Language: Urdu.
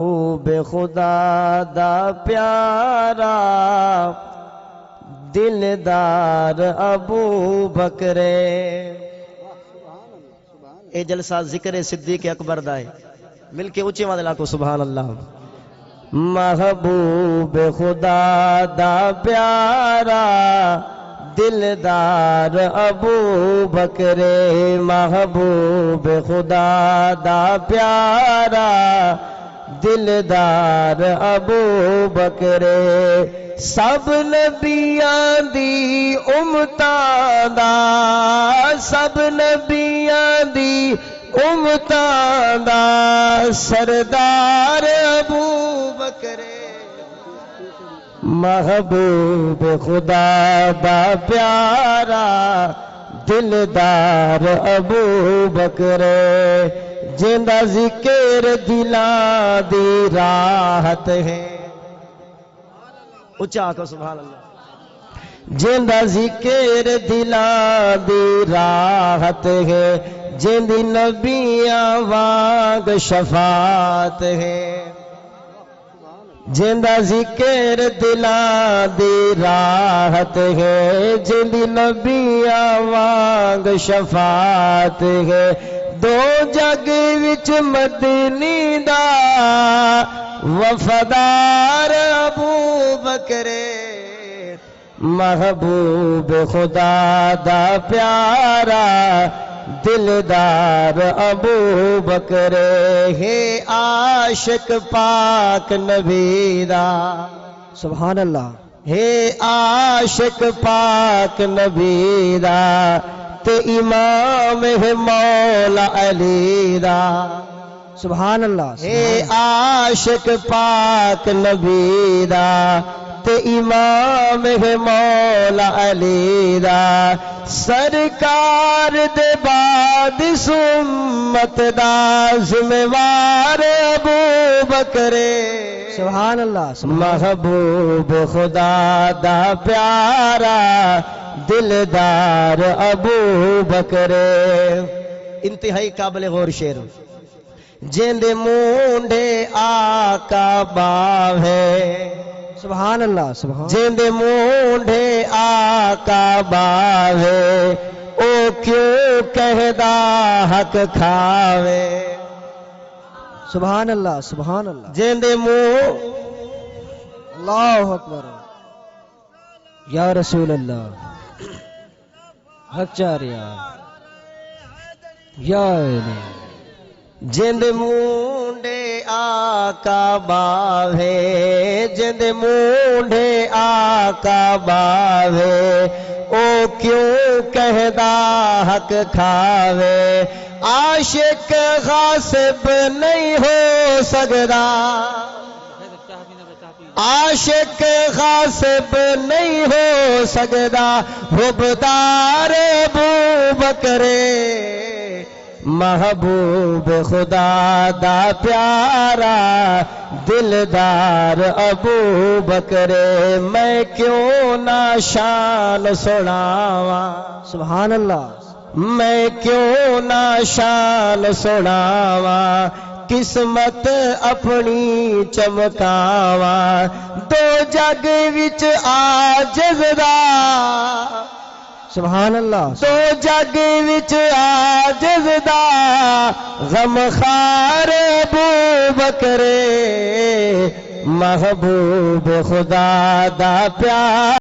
بے خدا دا پیارا دلدار ابو بکرے۔ اے جلسہ ذکر صدیق اکبر دا ہے، مل کے اونچے والے لاکھو سبحان اللہ۔ محبوب خدا دا پیارا دلدار ابو بکرے، محبوب خدا دا پیارا دلدار ابو بکرے، سب نبیاں دی امتاں دا، سب نبیاں دی امتاں دا سردار ابو بکرے، محبوب خدا دا پیارا دلدار ابو بکرے، جندہ ذکر دلاں دی راحت ہے، اچھا آکھو سبحان اللہ۔ جندہ ذکر دلاں دی راحت ہے، جندی نبیاں وانگ شفاعت ہے، جندہ ذکر دلاں دی راحت ہے، جندی نبیاں وانگ شفاعت ہے، دو جگ وچ مدنی دا وفادار ابو بکرے، محبوب خدا دا پیارا دلدار ابو بکرے، ہے عاشق پاک نبی دا سبحان اللہ، ہے عاشق پاک نبی دا تے امام ہے مولا علی دا سبحان اللہ، ہے عاشق پاک نبی دا تے امام ہے مولا علی دا، سرکار دے بعد سمت دا ذمہوار ابو بکرے سبحان اللہ، محبوب خدا دا پیارا دلدار ابو بکرے۔ انتہائی قابل غور شعر، جند مونڈے آقا باوے سبحان اللہ، سبحان جند مونڈے آقا باوے، او کیوں کہدا حق کھاوے سبحان اللہ، سبحان اللہ، جند اللہ اکبر یا رسول اللہ حق چاریا یا علی، جند مونڈے آقا باوے، جند مونڈے آقا باوے، او کیوں کہدا حق کھاوے، عاشق غاصب نہیں ہو سکدا، عاشق غاصب نہیں ہو سکدا، حبدار ابو بکرے، محبوب خدا دا پیارا دلدار ابو بکرے، میں کیوں نہ شان سناواں سبحان اللہ، میں کیوں نہ شان سناواں، قسمت اپنی چمکاواں، دو جگ وچ عاجز دا سبحان اللہ، دو جگ وچ عاجز دا غم خار ابو بکرے، محبوب خدا دا پیار